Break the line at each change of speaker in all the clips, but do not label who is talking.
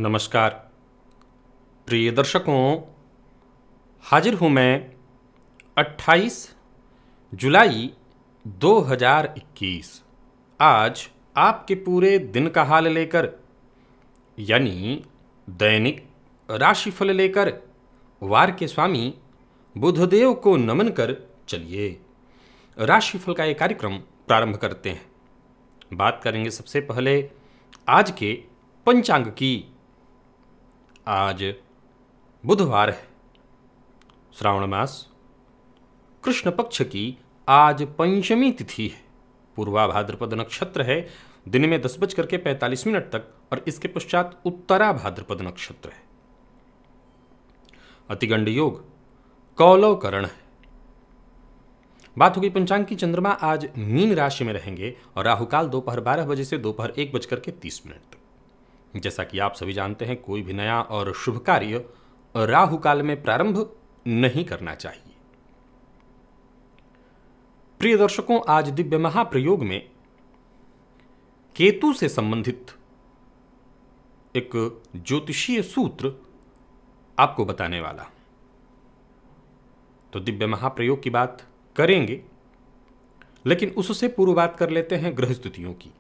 नमस्कार प्रिय दर्शकों, हाजिर हूँ मैं 28 जुलाई 2021 आज आपके पूरे दिन का हाल लेकर, यानी दैनिक राशिफल लेकर वार के स्वामी बुधदेव को नमन कर चलिए राशिफल का ये कार्यक्रम प्रारंभ करते हैं। बात करेंगे सबसे पहले आज के पंचांग की। आज बुधवार है, श्रावण मास कृष्ण पक्ष की आज पंचमी तिथि है। पूर्वा भाद्रपद नक्षत्र है, दिन में 10:45 तक, और इसके पश्चात उत्तरा भाद्रपद नक्षत्र है। अतिगंड योग कौलव करण है। बात होगी पंचांग की। चंद्रमा आज मीन राशि में रहेंगे और राहुकाल दोपहर 12 बजे से दोपहर 1:30 तक। जैसा कि आप सभी जानते हैं, कोई भी नया और शुभ कार्य राहु काल में प्रारंभ नहीं करना चाहिए। प्रिय दर्शकों, आज दिव्य महाप्रयोग में केतु से संबंधित एक ज्योतिषीय सूत्र आपको बताने वाला। तो दिव्य महाप्रयोग की बात करेंगे, लेकिन उससे पूर्व बात कर लेते हैं ग्रह स्थितियों की।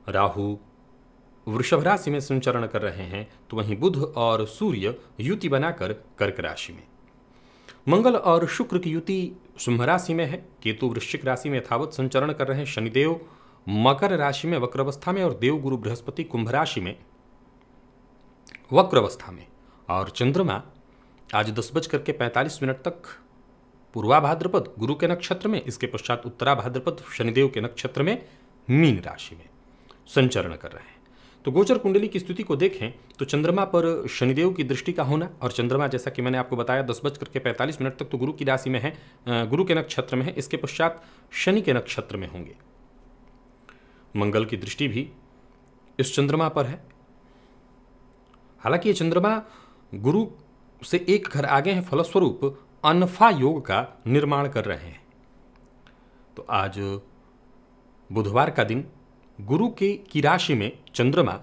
राहु वृषभ राशि में संचरण कर रहे हैं, तो वहीं बुध और सूर्य युति बनाकर कर्क राशि में। मंगल और शुक्र की युति सिंह राशि में है। केतु वृश्चिक राशि में यथावत संचरण कर रहे हैं। शनिदेव मकर राशि में वक्रावस्था में, और देवगुरु बृहस्पति कुंभ राशि में वक्रावस्था में। और चंद्रमा आज 10:45 तक पूर्वा भाद्रपद गुरु के नक्षत्र में, इसके पश्चात उत्तरा भाद्रपद शनिदेव के नक्षत्र में मीन राशि में संचरण कर रहे हैं। तो गोचर कुंडली की स्थिति को देखें तो चंद्रमा पर शनिदेव की दृष्टि का होना, और चंद्रमा जैसा कि मैंने आपको बताया 10:45 तक तो गुरु की राशि में है, गुरु के नक्षत्र में है। इसके पश्चात शनि के नक्षत्र में होंगे। मंगल की दृष्टि भी इस चंद्रमा पर है। हालांकि ये चंद्रमा गुरु से एक घर आगे हैं, फलस्वरूप अनफा योग का निर्माण कर रहे हैं। तो आज बुधवार का दिन गुरु की राशि में चंद्रमा,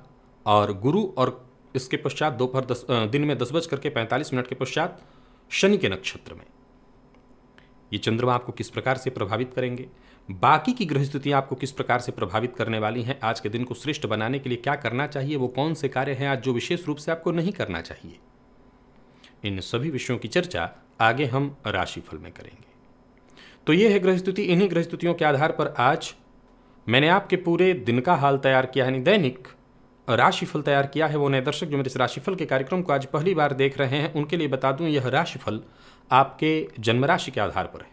और गुरु और इसके पश्चात दिन में 10:45 के पश्चात शनि के नक्षत्र में। ये चंद्रमा आपको किस प्रकार से प्रभावित करेंगे, बाकी की ग्रह स्थितियां आपको किस प्रकार से प्रभावित करने वाली हैं, आज के दिन को श्रेष्ठ बनाने के लिए क्या करना चाहिए, वो कौन से कार्य हैं आज जो विशेष रूप से आपको नहीं करना चाहिए, इन सभी विषयों की चर्चा आगे हम राशिफल में करेंगे। तो ये है ग्रह स्थिति। इन्हीं ग्रह स्थितियों के आधार पर आज मैंने आपके पूरे दिन का हाल तैयार किया, यानी दैनिक राशिफल तैयार किया है। वो नए दर्शक जो मेरे इस राशिफल के कार्यक्रम को आज पहली बार देख रहे हैं, उनके लिए बता दूं, यह राशिफल आपके जन्म राशि के आधार पर है।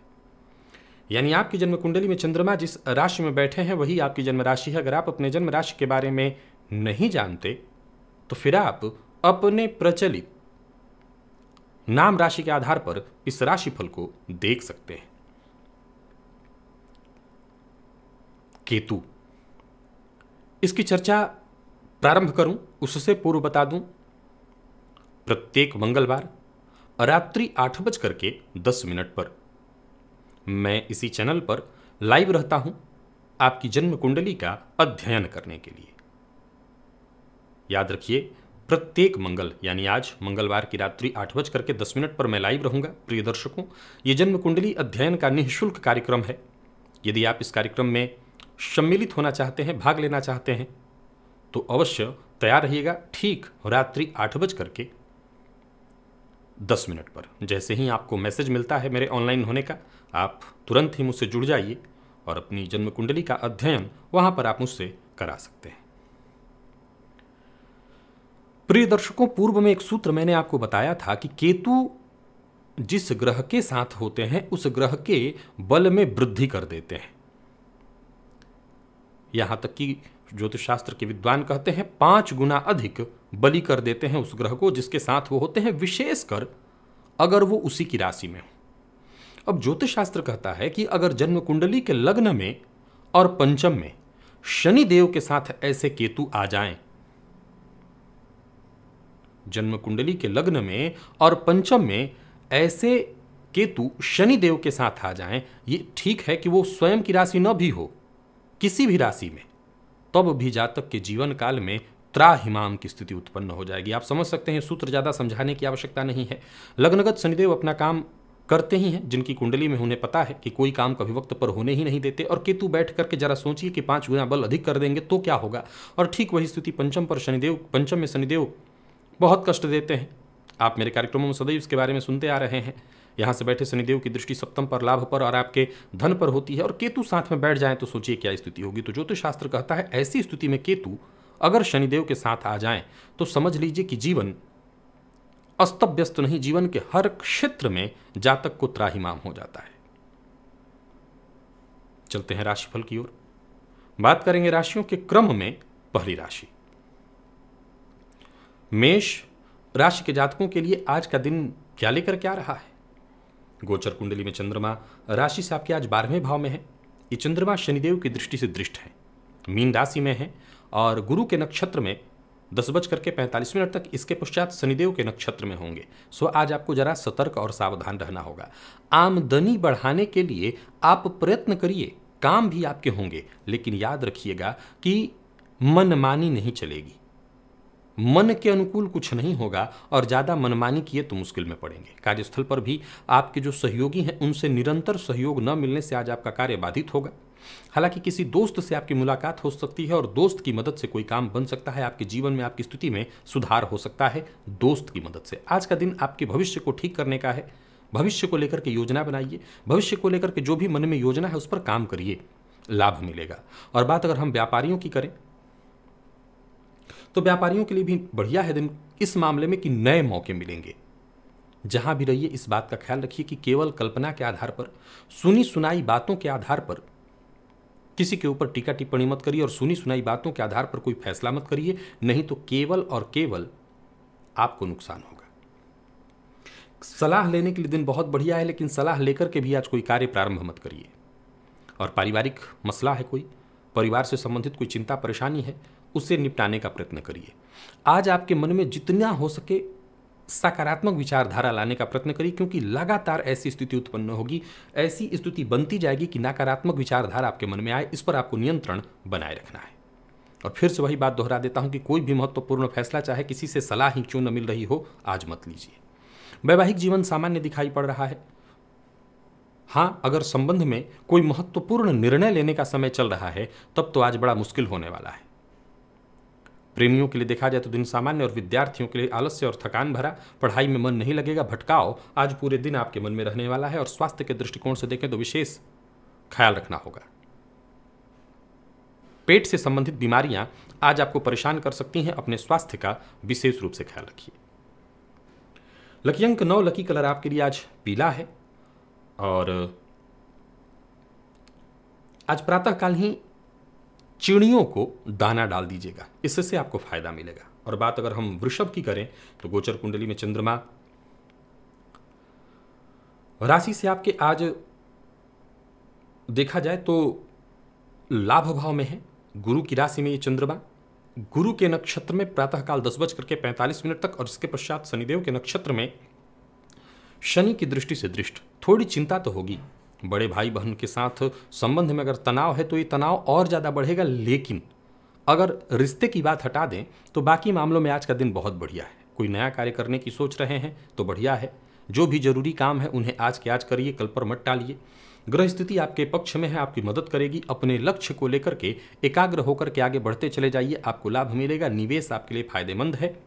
यानी आपकी जन्म कुंडली में चंद्रमा जिस राशि में बैठे हैं वही आपकी जन्म राशि है। अगर आप अपने जन्म राशि के बारे में नहीं जानते तो फिर आप अपने प्रचलित नाम राशि के आधार पर इस राशिफल को देख सकते हैं। केतु, इसकी चर्चा प्रारंभ करूं उससे पूर्व बता दूं, प्रत्येक मंगलवार रात्रि 8:10 पर मैं इसी चैनल पर लाइव रहता हूं आपकी जन्म कुंडली का अध्ययन करने के लिए। याद रखिए, प्रत्येक मंगल यानी आज मंगलवार की रात्रि 8:10 पर मैं लाइव रहूंगा। प्रिय दर्शकों, ये जन्म कुंडली अध्ययन का निःशुल्क कार्यक्रम है। यदि आप इस कार्यक्रम में सम्मिलित होना चाहते हैं, भाग लेना चाहते हैं, तो अवश्य तैयार रहिएगा। ठीक रात्रि 8:10 पर जैसे ही आपको मैसेज मिलता है मेरे ऑनलाइन होने का, आप तुरंत ही मुझसे जुड़ जाइए और अपनी जन्म कुंडली का अध्ययन वहां पर आप मुझसे करा सकते हैं। प्रिय दर्शकों, पूर्व में एक सूत्र मैंने आपको बताया था कि केतु जिस ग्रह के साथ होते हैं उस ग्रह के बल में वृद्धि कर देते हैं। यहां तक कि ज्योतिष शास्त्र के विद्वान कहते हैं 5 गुना अधिक बलि कर देते हैं उस ग्रह को जिसके साथ वो होते हैं, विशेषकर अगर वो उसी की राशि में हो। अब ज्योतिष शास्त्र कहता है कि अगर जन्म कुंडली के लग्न में और पंचम में शनि देव के साथ ऐसे केतु आ जाएं, जन्म कुंडली के लग्न में और पंचम में ऐसे केतु शनि देव के साथ आ जाएं, ये ठीक है कि वो स्वयं की राशि न भी हो, किसी भी राशि में, तब भी जातक के जीवन काल में त्राहिमाम की स्थिति उत्पन्न हो जाएगी। आप समझ सकते हैं, सूत्र ज़्यादा समझाने की आवश्यकता नहीं है। लग्नगत शनिदेव अपना काम करते ही हैं, जिनकी कुंडली में उन्हें पता है कि कोई काम कभी वक्त पर होने ही नहीं देते। और केतु बैठ करके जरा सोचिए कि 5 गुना बल अधिक कर देंगे तो क्या होगा। और ठीक वही स्थिति पंचम में शनिदेव बहुत कष्ट देते हैं। आप मेरे कार्यक्रमों में सदैव इसके बारे में सुनते आ रहे हैं। यहाँ से बैठे शनिदेव की दृष्टि सप्तम पर, लाभ पर और आपके धन पर होती है, और केतु साथ में बैठ जाए तो सोचिए क्या स्थिति होगी। तो ज्योतिष शास्त्र कहता है ऐसी स्थिति में केतु अगर शनिदेव के साथ आ जाएं तो समझ लीजिए कि जीवन अस्त व्यस्त नहीं, जीवन के हर क्षेत्र में जातक को त्राहिमाम हो जाता है। चलते हैं राशिफल की ओर। बात करेंगे राशियों के क्रम में। पहली राशि मेष राशि के जातकों के लिए आज का दिन क्या लेकर क्या रहा है। गोचर कुंडली में चंद्रमा राशि से आपके आज 12वें भाव में है। ये चंद्रमा शनिदेव की दृष्टि से दृष्ट है, मीन राशि में है और गुरु के नक्षत्र में 10:45 तक, इसके पश्चात शनिदेव के नक्षत्र में होंगे। सो आज आपको जरा सतर्क और सावधान रहना होगा। आमदनी बढ़ाने के लिए आप प्रयत्न करिए, काम भी आपके होंगे, लेकिन याद रखिएगा कि मनमानी नहीं चलेगी। मन के अनुकूल कुछ नहीं होगा और ज़्यादा मनमानी किए तो मुश्किल में पड़ेंगे। कार्यस्थल पर भी आपके जो सहयोगी हैं उनसे निरंतर सहयोग न मिलने से आज आपका कार्य बाधित होगा। हालांकि किसी दोस्त से आपकी मुलाकात हो सकती है और दोस्त की मदद से कोई काम बन सकता है। आपके जीवन में, आपकी स्थिति में सुधार हो सकता है दोस्त की मदद से। आज का दिन आपके भविष्य को ठीक करने का है। भविष्य को लेकर के योजना बनाइए, भविष्य को लेकर के जो भी मन में योजना है उस पर काम करिए, लाभ मिलेगा। और बात अगर हम व्यापारियों की करें तो व्यापारियों के लिए भी बढ़िया है दिन इस मामले में कि नए मौके मिलेंगे। जहां भी रहिए इस बात का ख्याल रखिए कि केवल कल्पना के आधार पर, सुनी सुनाई बातों के आधार पर किसी के ऊपर टीका टिप्पणी मत करिए और सुनी सुनाई बातों के आधार पर कोई फैसला मत करिए, नहीं तो केवल और केवल आपको नुकसान होगा। सलाह लेने के लिए दिन बहुत बढ़िया है, लेकिन सलाह लेकर के भी आज कोई कार्य प्रारंभ मत करिए। और पारिवारिक मसला है, कोई परिवार से संबंधित कोई चिंता परेशानी है, उसे निपटाने का प्रयत्न करिए। आज आपके मन में जितना हो सके सकारात्मक विचारधारा लाने का प्रयत्न करिए, क्योंकि लगातार ऐसी स्थिति उत्पन्न होगी, ऐसी स्थिति बनती जाएगी कि नकारात्मक विचारधारा आपके मन में आए। इस पर आपको नियंत्रण बनाए रखना है। और फिर से वही बात दोहरा देता हूं कि कोई भी महत्वपूर्ण फैसला, चाहे किसी से सलाह ही क्यों न मिल रही हो, आज मत लीजिए। वैवाहिक जीवन सामान्य दिखाई पड़ रहा है। हाँ, अगर संबंध में कोई महत्वपूर्ण निर्णय लेने का समय चल रहा है तब तो आज बड़ा मुश्किल होने वाला है। प्रेमियों के लिए देखा जाए तो दिन सामान्य और विद्यार्थियों के लिए आलस्य और थकान भरा, पढ़ाई में मन नहीं लगेगा, भटकाव आज पूरे दिन आपके मन में रहने वाला है। और स्वास्थ्य के दृष्टिकोण से देखें तो विशेष ख्याल रखना होगा। पेट से संबंधित बीमारियां आज आपको परेशान कर सकती हैं, अपने स्वास्थ्य का विशेष रूप से ख्याल रखिए। लकी अंक 9, लकी कलर आपके लिए आज पीला है। और आज प्रातःकाल ही चिड़ियों को दाना डाल दीजिएगा, इससे आपको फायदा मिलेगा। और बात अगर हम वृषभ की करें तो गोचर कुंडली में चंद्रमा राशि से आपके आज देखा जाए तो लाभ भाव में है। गुरु की राशि में ये चंद्रमा, गुरु के नक्षत्र में प्रातःकाल 10:45 तक, और इसके पश्चात शनिदेव के नक्षत्र में शनि की दृष्टि से दृष्ट। थोड़ी चिंता तो होगी, बड़े भाई बहन के साथ संबंध में अगर तनाव है तो ये तनाव और ज़्यादा बढ़ेगा। लेकिन अगर रिश्ते की बात हटा दें तो बाकी मामलों में आज का दिन बहुत बढ़िया है। कोई नया कार्य करने की सोच रहे हैं तो बढ़िया है। जो भी जरूरी काम है उन्हें आज के आज करिए, कल पर मत टालिए। ग्रह स्थिति आपके पक्ष में है, आपकी मदद करेगी। अपने लक्ष्य को लेकर के एकाग्र होकर के आगे बढ़ते चले जाइए, आपको लाभ मिलेगा। निवेश आपके लिए फायदेमंद है।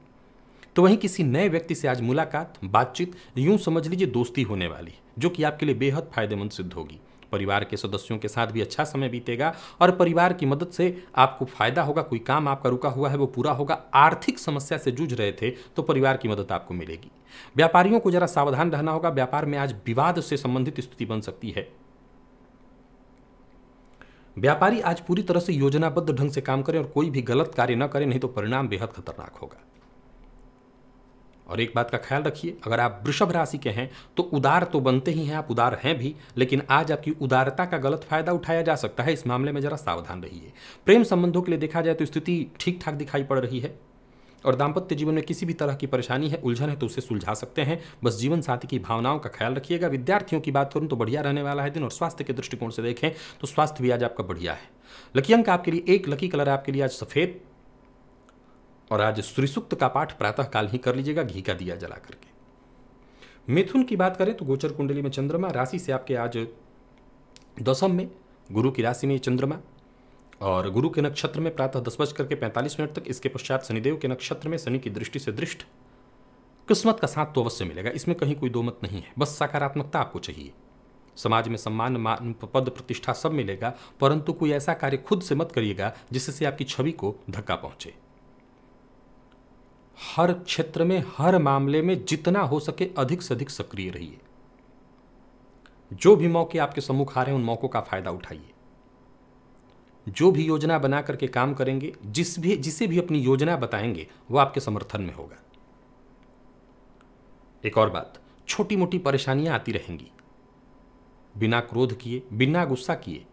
तो वहीं किसी नए व्यक्ति से आज मुलाकात, बातचीत, यूं समझ लीजिए दोस्ती होने वाली, जो कि आपके लिए बेहद फायदेमंद सिद्ध होगी। परिवार के सदस्यों के साथ भी अच्छा समय बीतेगा और परिवार की मदद से आपको फायदा होगा। कोई काम आपका रुका हुआ है वो पूरा होगा। आर्थिक समस्या से जूझ रहे थे तो परिवार की मदद आपको मिलेगी। व्यापारियों को जरा सावधान रहना होगा, व्यापार में आज विवाद से संबंधित स्थिति बन सकती है। व्यापारी आज पूरी तरह से योजनाबद्ध ढंग से काम करें और कोई भी गलत कार्य न करें, नहीं तो परिणाम बेहद खतरनाक होगा। और एक बात का ख्याल रखिए, अगर आप वृषभ राशि के हैं तो उदार तो बनते ही हैं, आप उदार हैं भी, लेकिन आज आपकी उदारता का गलत फायदा उठाया जा सकता है। इस मामले में जरा सावधान रहिए। प्रेम संबंधों के लिए देखा जाए तो स्थिति ठीक ठाक दिखाई पड़ रही है। और दाम्पत्य जीवन में किसी भी तरह की परेशानी है, उलझन है तो उसे सुलझा सकते हैं। बस जीवन साथी की भावनाओं का ख्याल रखिएगा। विद्यार्थियों की बात करूं तो बढ़िया रहने वाला है दिन। और स्वास्थ्य के दृष्टिकोण से देखें तो स्वास्थ्य भी आज आपका बढ़िया है। लकी अंक आपके लिए 1, लकी कलर आपके लिए आज सफेद। और आज श्री सूक्त का पाठ प्रातः काल ही कर लीजिएगा घी का दिया जला करके। मिथुन की बात करें तो गोचर कुंडली में चंद्रमा राशि से आपके आज दशम में, गुरु की राशि में चंद्रमा, और गुरु के नक्षत्र में प्रातः 10:45 तक, इसके पश्चात शनिदेव के नक्षत्र में शनि की दृष्टि से दृष्ट। किस्मत का साथ तो अवश्य मिलेगा, इसमें कहीं कोई दो मत नहीं है, बस सकारात्मकता आपको चाहिए। समाज में सम्मान, मान, पद, प्रतिष्ठा सब मिलेगा, परंतु कोई ऐसा कार्य खुद से मत करिएगा जिससे आपकी छवि को धक्का पहुंचे। हर क्षेत्र में, हर मामले में जितना हो सके अधिक से अधिक सक्रिय रहिए। जो भी मौके आपके सम्मुख आ रहे हैं उन मौकों का फायदा उठाइए। जो भी योजना बना करके काम करेंगे, जिसे भी अपनी योजना बताएंगे वो आपके समर्थन में होगा। एक और बात, छोटी मोटी परेशानियां आती रहेंगी, बिना क्रोध किए, बिना गुस्सा किए,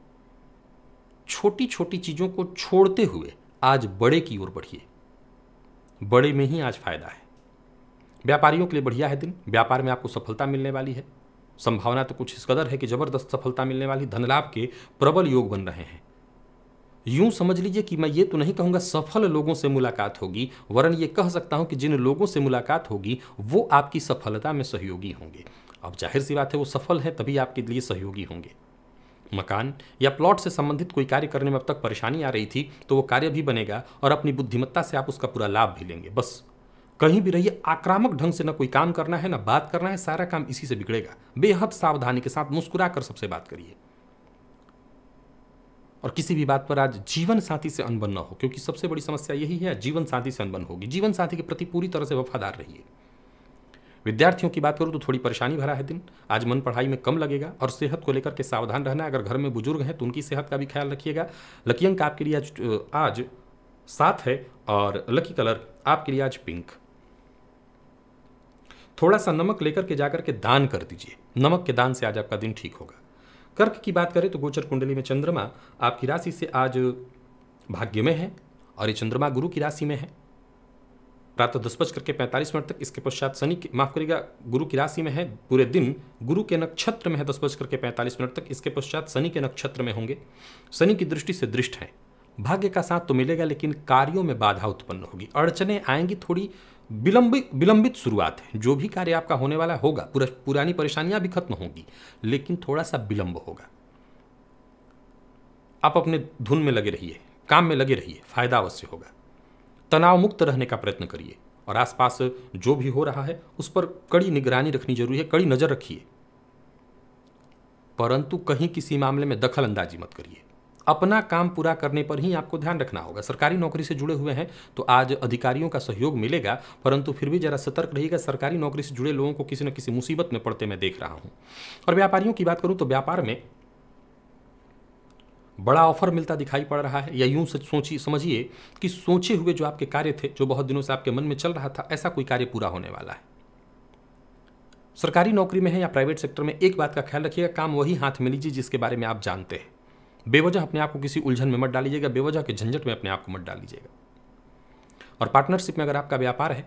छोटी छोटी चीजों को छोड़ते हुए आज बड़े की ओर बढ़िए। बड़े में ही आज फायदा है। व्यापारियों के लिए बढ़िया है दिन, व्यापार में आपको सफलता मिलने वाली है। संभावना तो कुछ इस कदर है कि जबरदस्त सफलता मिलने वाली, धन लाभ के प्रबल योग बन रहे हैं। यूं समझ लीजिए कि मैं ये तो नहीं कहूंगा सफल लोगों से मुलाकात होगी, वरन ये कह सकता हूं कि जिन लोगों से मुलाकात होगी वो आपकी सफलता में सहयोगी होंगे। अब जाहिर सी बात है वो सफल है तभी आपके लिए सहयोगी होंगे। मकान या प्लॉट से संबंधित कोई कार्य करने में अब तक परेशानी आ रही थी तो वो कार्य भी बनेगा और अपनी बुद्धिमत्ता से आप उसका पूरा लाभ भी लेंगे। बस कहीं भी रहिए, आक्रामक ढंग से ना कोई काम करना है ना बात करना है, सारा काम इसी से बिगड़ेगा। बेहद सावधानी के साथ मुस्कुरा कर सबसे बात करिए। और किसी भी बात पर आज जीवन साथी से अनबन न हो, क्योंकि सबसे बड़ी समस्या यही है, जीवन साथी से अनबन होगी। जीवन साथी के प्रति पूरी तरह से वफादार रहिए। विद्यार्थियों की बात करूं तो थोड़ी परेशानी भरा है दिन, आज मन पढ़ाई में कम लगेगा और सेहत को लेकर के सावधान रहना है। अगर घर में बुजुर्ग हैं तो उनकी सेहत का भी ख्याल रखिएगा। लकी अंक आपके लिए आज 7 है और लकी कलर आपके लिए आज पिंक। थोड़ा सा नमक लेकर के जाकर के दान कर दीजिए, नमक के दान से आज आपका दिन ठीक होगा। कर्क की बात करें तो गोचर कुंडली में चंद्रमा आपकी राशि से आज भाग्य में है और ये चंद्रमा गुरु की राशि में है प्रातः 10:45 तक, इसके पश्चात शनि माफ करिएगा गुरु की राशि में है पूरे दिन, गुरु के नक्षत्र में है 10:45 तक, इसके पश्चात शनि के नक्षत्र में होंगे। शनि की दृष्टि से दृष्ट है। भाग्य का साथ तो मिलेगा लेकिन कार्यों में बाधा उत्पन्न होगी, अड़चने आएंगी, थोड़ी विलंबित शुरुआत है। जो भी कार्य आपका होने वाला होगा, पुरानी परेशानियां भी खत्म होंगी लेकिन थोड़ा सा विलंब होगा। आप अपने धुन में लगे रहिए, काम में लगे रहिए, फायदा अवश्य होगा। तनाव मुक्त रहने का प्रयत्न करिए और आसपास जो भी हो रहा है उस पर कड़ी निगरानी रखनी जरूरी है, कड़ी नजर रखिए, परंतु कहीं किसी मामले में दखल अंदाजी मत करिए। अपना काम पूरा करने पर ही आपको ध्यान रखना होगा। सरकारी नौकरी से जुड़े हुए हैं तो आज अधिकारियों का सहयोग मिलेगा, परंतु फिर भी जरा सतर्क रहिएगा। सरकारी नौकरी से जुड़े लोगों को किसी न किसी मुसीबत में पड़ते मैं देख रहा हूं। और व्यापारियों की बात करूं तो व्यापार में बड़ा ऑफर मिलता दिखाई पड़ रहा है, या यूं समझिए कि सोचे हुए जो आपके कार्य थे, जो बहुत दिनों से आपके मन में चल रहा था, ऐसा कोई कार्य पूरा होने वाला है। सरकारी नौकरी में है या प्राइवेट सेक्टर में, एक बात का ख्याल रखिएगा, काम वही हाथ में लीजिए जिसके बारे में आप जानते हैं। बेवजह अपने आप को किसी उलझन में मत डालीजिएगा, बेवजह के झंझट में अपने आप को मत डालीजिएगा। और पार्टनरशिप में अगर आपका व्यापार है,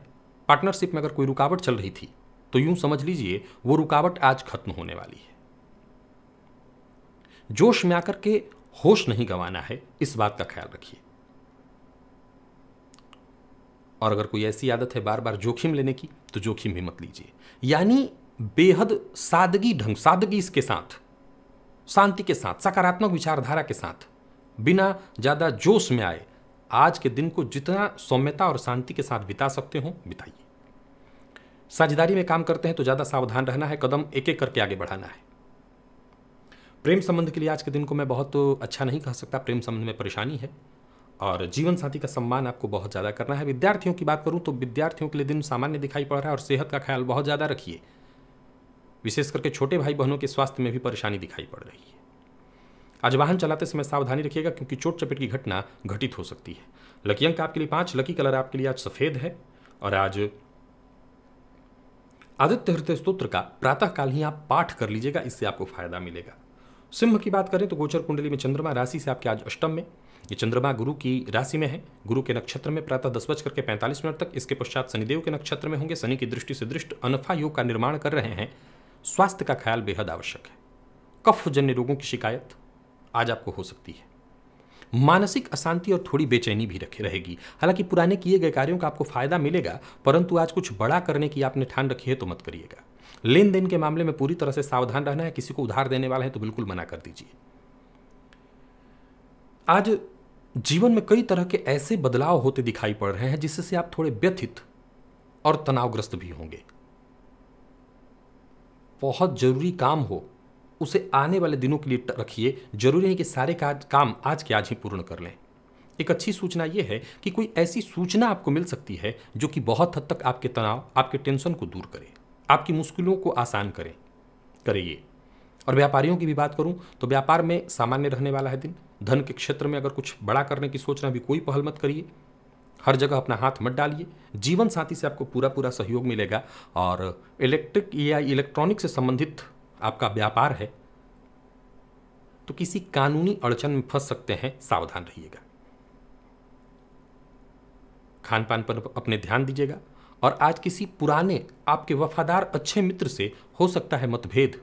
पार्टनरशिप में अगर कोई रुकावट चल रही थी तो यूं समझ लीजिए वो रुकावट आज खत्म होने वाली है। जोश में आकर के होश नहीं गंवाना है, इस बात का ख्याल रखिए। और अगर कोई ऐसी आदत है बार बार जोखिम लेने की तो जोखिम भी मत लीजिए। यानी बेहद सादगी के साथ, शांति के साथ, सकारात्मक विचारधारा के साथ, बिना ज्यादा जोश में आए आज के दिन को जितना सौम्यता और शांति के साथ बिता सकते हो बिताइए। साझेदारी में काम करते हैं तो ज्यादा सावधान रहना है, कदम एक एक करके आगे बढ़ाना है। प्रेम संबंध के लिए आज के दिन को मैं बहुत अच्छा नहीं कह सकता, प्रेम संबंध में परेशानी है और जीवन साथी का सम्मान आपको बहुत ज़्यादा करना है। विद्यार्थियों की बात करूं तो विद्यार्थियों के लिए दिन सामान्य दिखाई पड़ रहा है और सेहत का ख्याल बहुत ज़्यादा रखिए। विशेष करके छोटे भाई बहनों के स्वास्थ्य में भी परेशानी दिखाई पड़ रही है। आज वाहन चलाते समय सावधानी रखिएगा क्योंकि चोट चपेट की घटना घटित हो सकती है। लकी अंक आपके लिए 5, लकी कलर आपके लिए आज सफ़ेद है और आज आदित्य हृदय स्तोत्र का प्रातः काल ही आप पाठ कर लीजिएगा, इससे आपको फायदा मिलेगा। सिंह की बात करें तो गोचर कुंडली में चंद्रमा राशि से आपके आज अष्टम में, ये चंद्रमा गुरु की राशि में है, गुरु के नक्षत्र में प्रातः 10:45 तक, इसके पश्चात शनिदेव के नक्षत्र में होंगे। शनि की दृष्टि से दृष्ट अनफा योग का निर्माण कर रहे हैं। स्वास्थ्य का ख्याल बेहद आवश्यक है। कफ जन्य रोगों की शिकायत आज आपको हो सकती है। मानसिक अशांति और थोड़ी बेचैनी भी रखे रहेगी। हालांकि पुराने किए गए कार्यों का आपको फायदा मिलेगा, परंतु आज कुछ बड़ा करने की आपने ठान रखी है तो मत करिएगा। लेन देन के मामले में पूरी तरह से सावधान रहना है। किसी को उधार देने वाले हैं तो बिल्कुल मना कर दीजिए। आज जीवन में कई तरह के ऐसे बदलाव होते दिखाई पड़ रहे हैं जिससे आप थोड़े व्यथित और तनावग्रस्त भी होंगे। बहुत जरूरी काम हो उसे आने वाले दिनों के लिए रखिए। जरूरी है कि सारे काम आज के आज ही पूर्ण कर लें। एक अच्छी सूचना यह है कि कोई ऐसी सूचना आपको मिल सकती है जो कि बहुत हद तक आपके तनाव, आपके टेंशन को दूर करे, आपकी मुश्किलों को आसान करिए। और व्यापारियों की भी बात करूं तो व्यापार में सामान्य रहने वाला है दिन। धन के क्षेत्र में अगर कुछ बड़ा करने की सोच रहे हैं भी कोई पहल मत करिए, हर जगह अपना हाथ मत डालिए। जीवन साथी से आपको पूरा सहयोग मिलेगा। और इलेक्ट्रिक या इलेक्ट्रॉनिक से संबंधित आपका व्यापार है तो किसी कानूनी अड़चन में फंस सकते हैं, सावधान रहिएगा। खान पान पर अपने ध्यान दीजिएगा। और आज किसी पुराने आपके वफादार अच्छे मित्र से हो सकता है मतभेद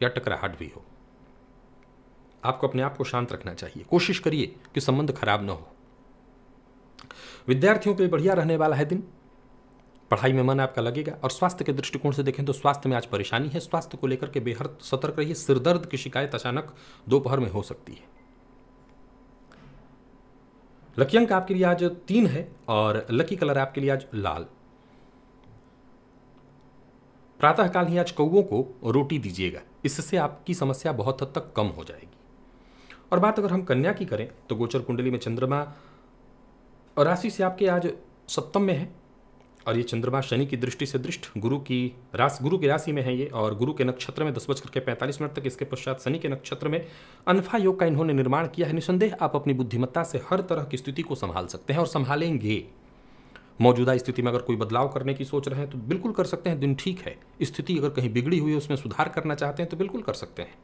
या टकराहट भी हो। आपको अपने आप को शांत रखना चाहिए। कोशिश करिए कि संबंध खराब न हो। विद्यार्थियों के लिए बढ़िया रहने वाला है दिन। पढ़ाई में मन आपका लगेगा। और स्वास्थ्य के दृष्टिकोण से देखें तो स्वास्थ्य में आज परेशानी है। स्वास्थ्य को लेकर के बेहद सतर्क रहिए। सिरदर्द की शिकायत अचानक दोपहर में हो सकती है। लकी अंक आपके लिए आज 3 है और लकी कलर आपके लिए आज लाल। प्रातःकाल ही आज कौवों को रोटी दीजिएगा, इससे आपकी समस्या बहुत हद तक कम हो जाएगी। और बात अगर हम कन्या की करें तो गोचर कुंडली में चंद्रमा राशि से आपके आज सप्तम में है। और ये चंद्रमा शनि की दृष्टि से दृष्ट गुरु की राशि में है ये। और गुरु के नक्षत्र में 10:45 तक, इसके पश्चात शनि के नक्षत्र में अनफा योग का इन्होंने निर्माण किया है। निसंदेह आप अपनी बुद्धिमत्ता से हर तरह की स्थिति को संभाल सकते हैं और संभालेंगे। मौजूदा स्थिति में अगर कोई बदलाव करने की सोच रहे हैं तो बिल्कुल कर सकते हैं। दिन ठीक है। स्थिति अगर कहीं बिगड़ी हुई है, उसमें सुधार करना चाहते हैं तो बिल्कुल कर सकते हैं।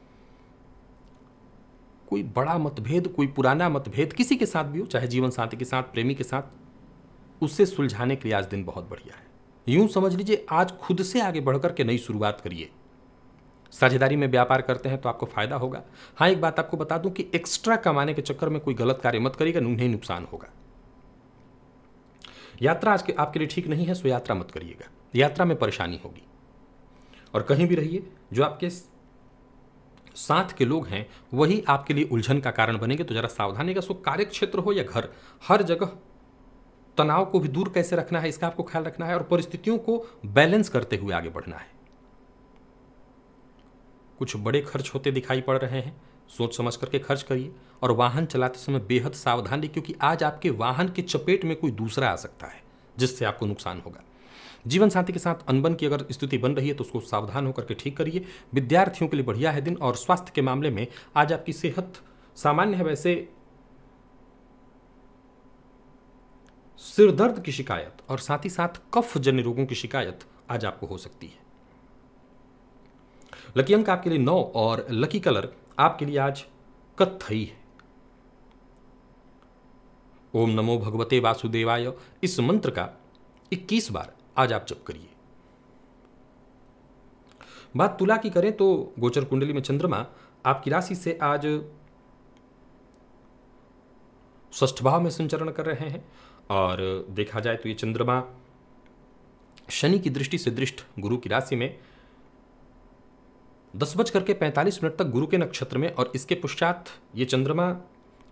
कोई बड़ा मतभेद, कोई पुराना मतभेद किसी के साथ भी हो, चाहे जीवन साथी के साथ, प्रेमी के साथ, उससे सुलझाने के लिए आज दिन बहुत बढ़िया है। यूं समझ लीजिए आज खुद से आगे बढ़कर के नई शुरुआत करिए। साझेदारी में व्यापार करते हैं तो आपको फायदा होगा। हाँ, एक बात आपको बता दूं कि एक्स्ट्रा कमाने के चक्कर में कोई गलत कार्य मत करिएगा, उन्हें नुकसान होगा। यात्रा आज आपके लिए ठीक नहीं है, सो यात्रा मत करिएगा। यात्रा में परेशानी होगी। और कहीं भी रहिए, जो आपके साथ के लोग हैं वही आपके लिए उलझन का कारण बनेंगे, तो जरा सावधान रहिएगा। सो कार्य क्षेत्र हो या घर, हर जगह तनाव को भी दूर कैसे रखना है इसका आपको ख्याल रखना है और परिस्थितियों को बैलेंस करते हुए आगे बढ़ना है। कुछ बड़े खर्च होते दिखाई पड़ रहे हैं, सोच समझ करके खर्च करिए। और वाहन चलाते समय बेहद सावधान रहिए, क्योंकि आज आपके वाहन की चपेट में कोई दूसरा आ सकता है जिससे आपको नुकसान होगा। जीवन साथी के साथ अनबन की अगर स्थिति बन रही है तो उसको सावधान होकर के ठीक करिए। विद्यार्थियों के लिए बढ़िया है दिन। और स्वास्थ्य के मामले में आज आपकी सेहत सामान्य है। वैसे सिर दर्द की शिकायत और साथ ही साथ कफ जन्य रोगों की शिकायत आज आपको हो सकती है। लकी अंक आपके लिए 9 और लकी कलर आपके लिए आज कत्थई है। ओम नमो भगवते वासुदेवाय, इस मंत्र का 21 बार आज आप जप करिए। बात तुला की करें तो गोचर कुंडली में चंद्रमा आपकी राशि से आज षष्ठ भाव में संचरण कर रहे हैं। और देखा जाए तो ये चंद्रमा शनि की दृष्टि से दृष्ट गुरु की राशि में 10:45 तक गुरु के नक्षत्र में, और इसके पश्चात ये चंद्रमा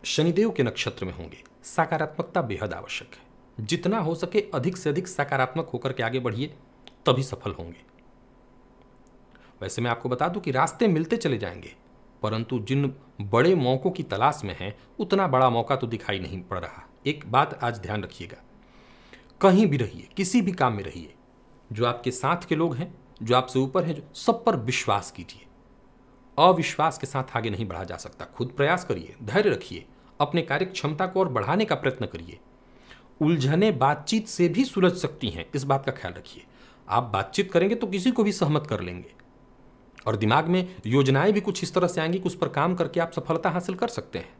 शनिदेव के नक्षत्र में होंगे। सकारात्मकता बेहद आवश्यक है। जितना हो सके अधिक से अधिक सकारात्मक होकर के आगे बढ़िए, तभी सफल होंगे। वैसे मैं आपको बता दूं कि रास्ते मिलते चले जाएंगे, परंतु जिन बड़े मौकों की तलाश में हैं उतना बड़ा मौका तो दिखाई नहीं पड़ रहा। एक बात आज ध्यान रखिएगा, कहीं भी रहिए, किसी भी काम में रहिए, जो आपके साथ के लोग हैं, जो आपसे ऊपर हैं, जो सब पर विश्वास कीजिए। अविश्वास के साथ आगे नहीं बढ़ा जा सकता। खुद प्रयास करिए, धैर्य रखिए, अपने कार्य क्षमता को और बढ़ाने का प्रयत्न करिए। उलझने बातचीत से भी सुलझ सकती हैं, इस बात का ख्याल रखिए। आप बातचीत करेंगे तो किसी को भी सहमत कर लेंगे और दिमाग में योजनाएं भी कुछ इस तरह से आएंगी कि उस पर काम करके आप सफलता हासिल कर सकते हैं।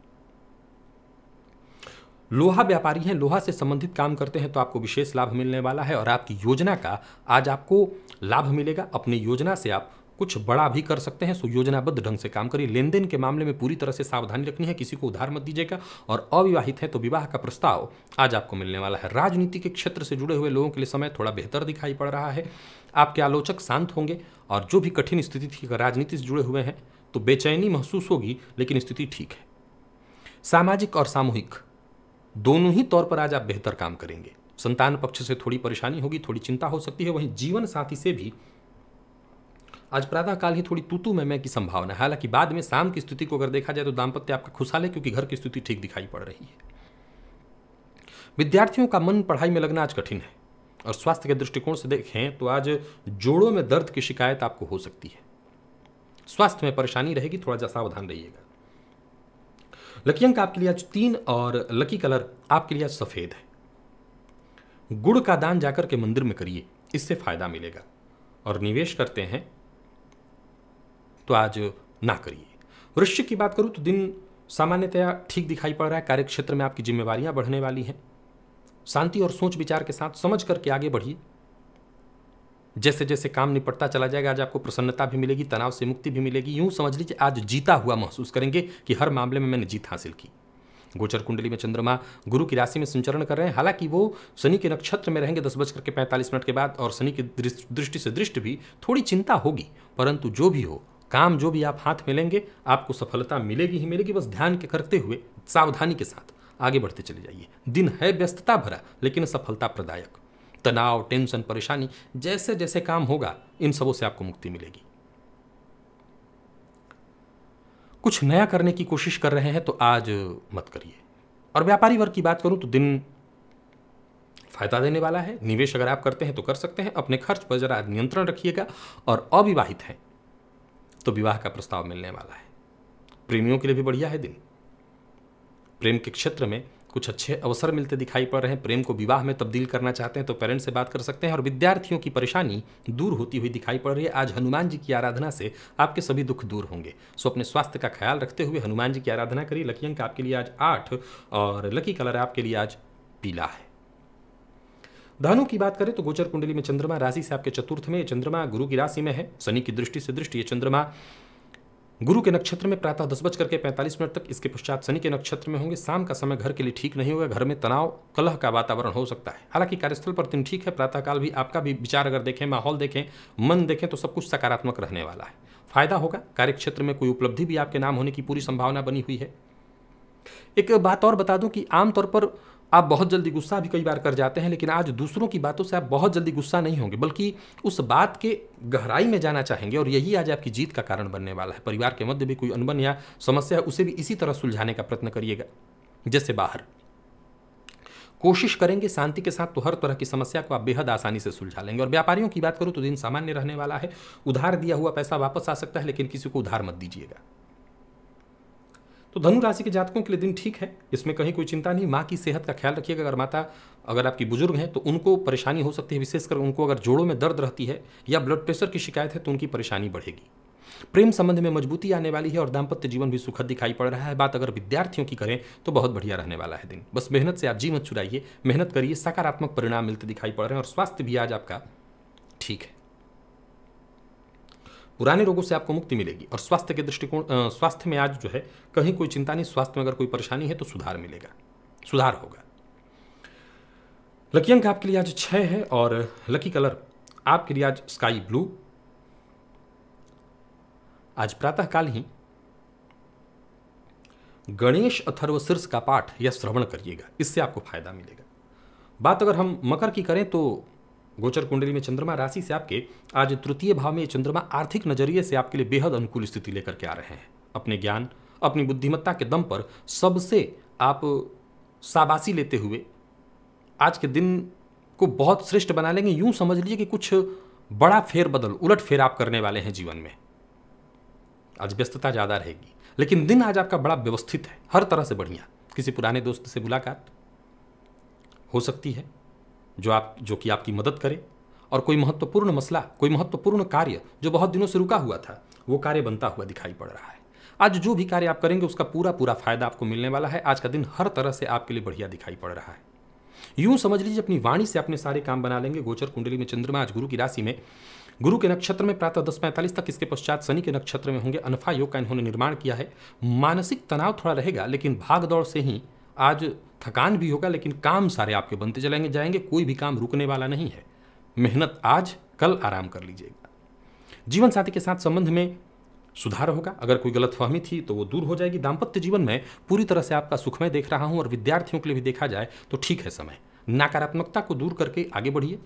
लोहा व्यापारी हैं, लोहा से संबंधित काम करते हैं तो आपको विशेष लाभ मिलने वाला है और आपकी योजना का आज आपको लाभ मिलेगा। अपनी योजना से आप कुछ बड़ा भी कर सकते हैं, सो योजनाबद्ध ढंग से काम करिए। लेन देन के मामले में पूरी तरह से सावधानी रखनी है, किसी को उधार मत दीजिएगा। और अविवाहित है तो विवाह का प्रस्ताव आज आपको मिलने वाला है। राजनीति के क्षेत्र से जुड़े हुए लोगों के लिए समय थोड़ा बेहतर दिखाई पड़ रहा है। आपके आलोचक शांत होंगे और जो भी कठिन स्थिति थी, अगर राजनीति से जुड़े हुए हैं तो बेचैनी महसूस होगी, लेकिन स्थिति ठीक है। सामाजिक और सामूहिक दोनों ही तौर पर आज आप बेहतर काम करेंगे। संतान पक्ष से थोड़ी परेशानी होगी, थोड़ी चिंता हो सकती है। वहीं जीवन साथी से भी आज प्रातःकाल ही थोड़ी तू मैं की संभावना है। हालांकि बाद में शाम की स्थिति को अगर देखा जाए तो दाम्पत्य आपका खुशहाल है, क्योंकि घर की स्थिति ठीक दिखाई पड़ रही है। विद्यार्थियों का मन पढ़ाई में लगना आज कठिन है। और स्वास्थ्य के दृष्टिकोण से देखें तो आज जोड़ों में दर्द की शिकायत आपको हो सकती है। स्वास्थ्य में परेशानी रहेगी, थोड़ा सा सावधान रहिएगा। लकी अंक आपके लिए आज 3 और लकी कलर आपके लिए आज सफेद है। गुड़ का दान जाकर के मंदिर में करिए, इससे फायदा मिलेगा। और निवेश करते हैं तो आज ना करिए। वृश्चिक की बात करूं तो दिन सामान्यतया ठीक दिखाई पड़ रहा है। कार्य क्षेत्र में आपकी जिम्मेवारियां बढ़ने वाली हैं। शांति और सोच विचार के साथ समझ करके आगे बढ़िए। जैसे जैसे काम निपटता चला जाएगा आज आपको प्रसन्नता भी मिलेगी, तनाव से मुक्ति भी मिलेगी। यूं समझ लीजिए आज जीता हुआ महसूस करेंगे कि हर मामले में मैंने जीत हासिल की। गोचर कुंडली में चंद्रमा गुरु की राशि में संचरण कर रहे हैं। हालांकि वो शनि के नक्षत्र में रहेंगे 10:45 के बाद, और शनि की दृष्टि से दृष्टि भी थोड़ी चिंता होगी। परंतु जो भी हो, काम जो भी आप हाथ में लेंगे आपको सफलता मिलेगी ही मिलेगी। बस ध्यान के करते हुए सावधानी के साथ आगे बढ़ते चले जाइए। दिन है व्यस्तता भरा, लेकिन सफलता प्रदायक। तनाव, टेंशन, परेशानी जैसे जैसे काम होगा, इन सबों से आपको मुक्ति मिलेगी। कुछ नया करने की कोशिश कर रहे हैं तो आज मत करिए। और व्यापारी वर्ग की बात करूं तो दिन फायदा देने वाला है। निवेश अगर आप करते हैं तो कर सकते हैं। अपने खर्च पर जरा नियंत्रण रखिएगा। और अविवाहित हैं तो विवाह का प्रस्ताव मिलने वाला है। प्रेमियों के लिए भी बढ़िया है दिन। प्रेम के क्षेत्र में कुछ अच्छे अवसर मिलते दिखाई पड़ रहे हैं। प्रेम को विवाह में तब्दील करना चाहते हैं तो पेरेंट्स से बात कर सकते हैं। और विद्यार्थियों की परेशानी दूर होती हुई दिखाई पड़ रही है। आज हनुमान जी की आराधना से आपके सभी दुख दूर होंगे। सो अपने स्वास्थ्य का ख्याल रखते हुए हनुमान जी की आराधना करिए। लकी अंक आपके लिए आज 8 और लकी कलर आपके लिए आज पीला है। धनु की बात करें तो गोचर कुंडली में चंद्रमा राशि से आपके चतुर्थ में। चंद्रमा गुरु की राशि में है। शनि की दृष्टि से दृष्टि, ये चंद्रमा गुरु के नक्षत्र में प्रातः 10:45 तक, इसके पश्चात शनि के नक्षत्र में होंगे। शाम का समय घर के लिए ठीक नहीं होगा। घर में तनाव, कलह का वातावरण हो सकता है। हालांकि कार्यस्थल पर दिन ठीक है। प्रातःकाल भी आपका भी विचार अगर देखें, माहौल देखें, मन देखें तो सब कुछ सकारात्मक रहने वाला है। फायदा होगा। कार्य क्षेत्र में कोई उपलब्धि भी आपके नाम होने की पूरी संभावना बनी हुई है। एक बात और बता दूं कि आमतौर पर आप बहुत जल्दी गुस्सा भी कई बार कर जाते हैं, लेकिन आज दूसरों की बातों से आप बहुत जल्दी गुस्सा नहीं होंगे, बल्कि उस बात के गहराई में जाना चाहेंगे। और यही आज आपकी जीत का कारण बनने वाला है। परिवार के मध्य भी कोई अनबन या समस्या है, उसे भी इसी तरह सुलझाने का प्रयत्न करिएगा जैसे बाहर। कोशिश करेंगे शांति के साथ तो हर तरह की समस्या को आप बेहद आसानी से सुलझा लेंगे। और व्यापारियों की बात करूं तो दिन सामान्य रहने वाला है। उधार दिया हुआ पैसा वापस आ सकता है, लेकिन किसी को उधार मत दीजिएगा। तो धनु राशि के जातकों के लिए दिन ठीक है, इसमें कहीं कोई चिंता नहीं। माँ की सेहत का ख्याल रखिएगा। अगर आपकी बुजुर्ग हैं तो उनको परेशानी हो सकती है, विशेषकर उनको अगर जोड़ों में दर्द रहती है या ब्लड प्रेशर की शिकायत है तो उनकी परेशानी बढ़ेगी। प्रेम संबंध में मजबूती आने वाली है और दाम्पत्य जीवन भी सुखद दिखाई पड़ रहा है। बात अगर विद्यार्थियों की करें तो बहुत बढ़िया रहने वाला है दिन। बस मेहनत से आप जी मत चुराइए, मेहनत करिए, सकारात्मक परिणाम मिलते दिखाई पड़ रहे हैं। और स्वास्थ्य भी आज आपका ठीक है। पुराने रोगों से आपको मुक्ति मिलेगी। और स्वास्थ्य के दृष्टिकोण, स्वास्थ्य में आज जो है कहीं कोई चिंता नहीं। स्वास्थ्य में अगर कोई परेशानी है तो सुधार मिलेगा, सुधार होगा। लकी अंक आपके लिए आज 6 है और लकी कलर आपके लिए आज स्काई ब्लू। आज प्रातःकाल ही गणेश अथर्वशीर्ष का पाठ या श्रवण करिएगा, इससे आपको फायदा मिलेगा। बात अगर हम मकर की करें तो गोचर कुंडली में चंद्रमा राशि से आपके आज तृतीय भाव में चंद्रमा आर्थिक नजरिए से आपके लिए बेहद अनुकूल स्थिति लेकर के आ रहे हैं। अपने ज्ञान, अपनी बुद्धिमत्ता के दम पर सबसे आप शाबाशी लेते हुए आज के दिन को बहुत श्रेष्ठ बना लेंगे। यूं समझ लीजिए कि कुछ बड़ा फेरबदल, उलट फेर आप करने वाले हैं जीवन में। आज व्यस्तता ज़्यादा रहेगी, लेकिन दिन आज आपका बड़ा व्यवस्थित है, हर तरह से बढ़िया। किसी पुराने दोस्त से मुलाकात हो सकती है जो कि आपकी मदद करे। और कोई महत्वपूर्ण मसला, कोई महत्वपूर्ण कार्य जो बहुत दिनों से रुका हुआ था, वो कार्य बनता हुआ दिखाई पड़ रहा है। आज जो भी कार्य आप करेंगे उसका पूरा फायदा आपको मिलने वाला है। आज का दिन हर तरह से आपके लिए बढ़िया दिखाई पड़ रहा है। यूं समझ लीजिए अपनी वाणी से अपने सारे काम बना लेंगे। गोचर कुंडली में चंद्रमा आज गुरु की राशि में गुरु के नक्षत्र में प्रातः 10:45 तक, इसके पश्चात शनि के नक्षत्र में होंगे। अनफा योग का इन्होंने निर्माण किया है। मानसिक तनाव थोड़ा रहेगा, लेकिन भाग दौड़ से ही आज थकान भी होगा, लेकिन काम सारे आपके बनते चलेंगे जाएंगे। कोई भी काम रुकने वाला नहीं है। मेहनत आज, कल आराम कर लीजिएगा। जीवन साथी के साथ संबंध में सुधार होगा। अगर कोई गलतफहमी थी तो वो दूर हो जाएगी। दाम्पत्य जीवन में पूरी तरह से आपका सुखमय देख रहा हूं, और विद्यार्थियों के लिए भी देखा जाए तो ठीक है समय। नकारात्मकता को दूर करके आगे बढ़िए।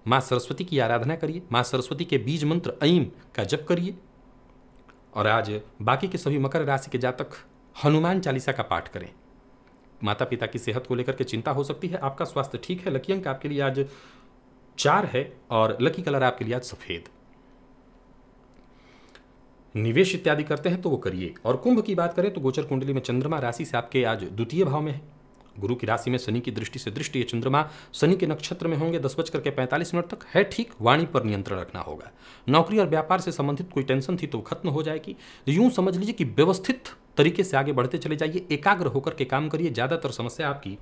माँ सरस्वती की आराधना करिए। माँ सरस्वती के बीज मंत्र ऐं का जप करिए। और आज बाकी के सभी मकर राशि के जातक हनुमान चालीसा का पाठ करें। माता पिता की सेहत को लेकर के चिंता हो सकती है। आपका स्वास्थ्य ठीक है। लकी अंक आपके लिए आज 4 है, और लकी कलर आपके लिए आज सफेद। निवेश इत्यादि करते हैं तो वो करिए। और कुंभ की बात करें तो गोचर कुंडली में चंद्रमा राशि से आपके आज द्वितीय भाव में है। गुरु की राशि में शनि की दृष्टि से दृष्टि। ये चंद्रमा शनि के नक्षत्र में होंगे 10:45 तक है। ठीक, वाणी पर नियंत्रण रखना होगा। नौकरी और व्यापार से संबंधित कोई टेंशन थी तो खत्म हो जाएगी। यूं समझ लीजिए कि व्यवस्थित तरीके से आगे बढ़ते चले जाइए। एकाग्र होकर के काम करिए। ज़्यादातर समस्या आपकी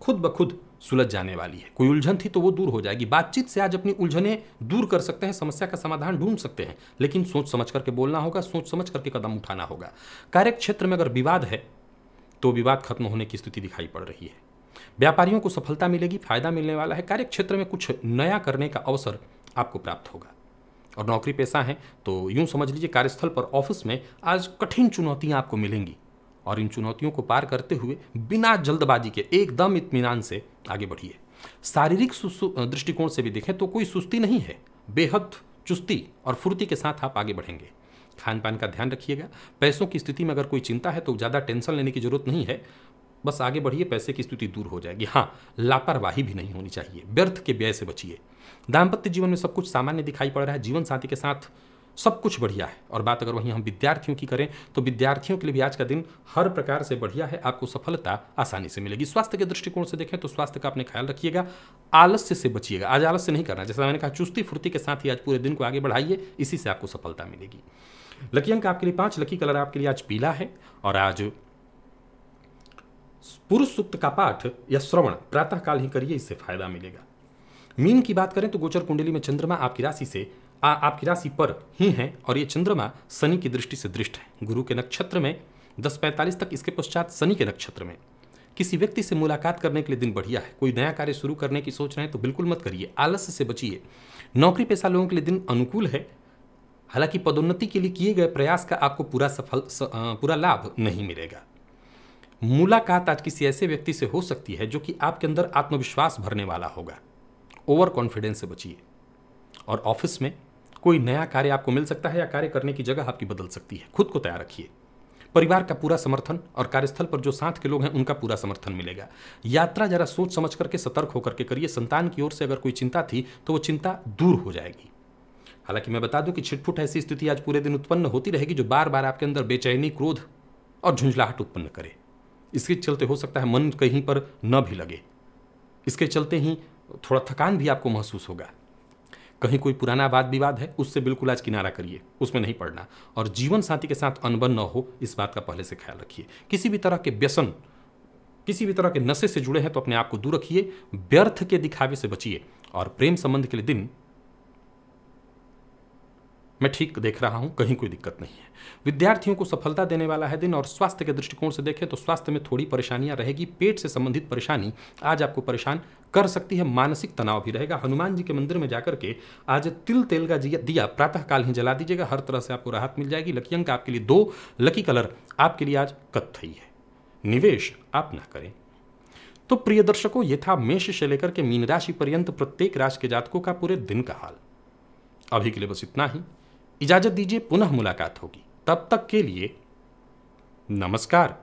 खुद ब खुद सुलझ जाने वाली है। कोई उलझन थी तो वो दूर हो जाएगी। बातचीत से आज अपनी उलझनें दूर कर सकते हैं, समस्या का समाधान ढूंढ सकते हैं, लेकिन सोच समझ करके बोलना होगा, सोच समझ करके कदम उठाना होगा। कार्य क्षेत्र में अगर विवाद है तो विवाद खत्म होने की स्थिति दिखाई पड़ रही है। व्यापारियों को सफलता मिलेगी, फायदा मिलने वाला है। कार्य क्षेत्र में कुछ नया करने का अवसर आपको प्राप्त होगा। और नौकरी पेशा है तो यूं समझ लीजिए कार्यस्थल पर, ऑफिस में आज कठिन चुनौतियां आपको मिलेंगी, और इन चुनौतियों को पार करते हुए बिना जल्दबाजी के एकदम इत्मीनान से आगे बढ़िए। शारीरिक दृष्टिकोण से भी देखें तो कोई सुस्ती नहीं है। बेहद चुस्ती और फुर्ती के साथ आप आगे बढ़ेंगे। खान पान का ध्यान रखिएगा। पैसों की स्थिति में अगर कोई चिंता है तो ज़्यादा टेंशन लेने की जरूरत नहीं है। बस आगे बढ़िए, पैसे की स्थिति दूर हो जाएगी। हाँ, लापरवाही भी नहीं होनी चाहिए। व्यर्थ के व्यय से बचिए। दाम्पत्य जीवन में सब कुछ सामान्य दिखाई पड़ रहा है। जीवन साथी के साथ सब कुछ बढ़िया है। और बात अगर वहीं हम विद्यार्थियों की करें तो विद्यार्थियों के लिए भी आज का दिन हर प्रकार से बढ़िया है। आपको सफलता आसानी से मिलेगी। स्वास्थ्य के दृष्टिकोण से देखें तो स्वास्थ्य का अपने ख्याल रखिएगा। आलस्य से बचिएगा। आज आलस्य नहीं करना। जैसा मैंने कहा, चुस्ती फुर्ती के साथ ही आज पूरे दिन को आगे बढ़ाइए, इसी से आपको सफलता मिलेगी। लकी अंक आपके लिए 5, लकी कलर आपके लिए आज पीला है। और आज पुरुष सूक्त का पाठ या श्रवण प्रातःकाल ही करिए, इससे फायदा मिलेगा। मीन की बात करें तो गोचर कुंडली में चंद्रमा आपकी राशि से आपकी राशि पर ही है, और ये चंद्रमा शनि की दृष्टि से दृष्ट है। गुरु के नक्षत्र में 10:45 तक, इसके पश्चात शनि के नक्षत्र में। किसी व्यक्ति से मुलाकात करने के लिए दिन बढ़िया है। कोई नया कार्य शुरू करने की सोच रहे हैं तो बिल्कुल मत करिए। आलस्य से बचिए। नौकरी पेशा लोगों के लिए दिन अनुकूल है। हालांकि पदोन्नति के लिए किए गए प्रयास का आपको पूरा लाभ नहीं मिलेगा। मुलाकात आज किसी ऐसे व्यक्ति से हो सकती है जो कि आपके अंदर आत्मविश्वास भरने वाला होगा। ओवर कॉन्फिडेंस से बचिए। और ऑफिस में कोई नया कार्य आपको मिल सकता है, या कार्य करने की जगह आपकी बदल सकती है। खुद को तैयार रखिए। परिवार का पूरा समर्थन और कार्यस्थल पर जो साथ के लोग हैं उनका पूरा समर्थन मिलेगा। यात्रा जरा सोच समझ करके, सतर्क होकर के करिए। संतान की ओर से अगर कोई चिंता थी तो वो चिंता दूर हो जाएगी। हालांकि मैं बता दूं कि छिटपुट ऐसी स्थिति आज पूरे दिन उत्पन्न होती रहेगी जो बार बार आपके अंदर बेचैनी, क्रोध और झुंझलाहट उत्पन्न करे। इसके चलते हो सकता है मन कहीं पर न भी लगे। इसके चलते ही थोड़ा थकान भी आपको महसूस होगा। कहीं कोई पुराना वाद विवाद है, उससे बिल्कुल आज किनारा करिए, उसमें नहीं पड़ना। और जीवन साथी के साथ अनबन न हो, इस बात का पहले से ख्याल रखिए। किसी भी तरह के व्यसन, किसी भी तरह के नशे से जुड़े हैं तो अपने आप को दूर रखिए। व्यर्थ के दिखावे से बचिए। और प्रेम संबंध के लिए दिन मैं ठीक देख रहा हूं, कहीं कोई दिक्कत नहीं है। विद्यार्थियों को सफलता देने वाला है दिन। और स्वास्थ्य के दृष्टिकोण से देखें तो स्वास्थ्य में थोड़ी परेशानियां रहेगी। पेट से संबंधित परेशानी आज आपको परेशान कर सकती है। मानसिक तनाव भी रहेगा। हनुमान जी के मंदिर में जाकर के आज तिल तेल का दिया प्रातःकाल ही जला दीजिएगा। हर तरह से आपको राहत मिल जाएगी। लकी अंक आपके लिए 2, लकी कलर आपके लिए आज कत्थई है। निवेश आप ना करें। तो प्रिय दर्शकों, ये था मेष से लेकर के मीन राशि पर्यंत प्रत्येक राशि के जातकों का पूरे दिन का हाल। अभी के लिए बस इतना ही। इजाजत दीजिए, पुनः मुलाकात होगी। तब तक के लिए नमस्कार।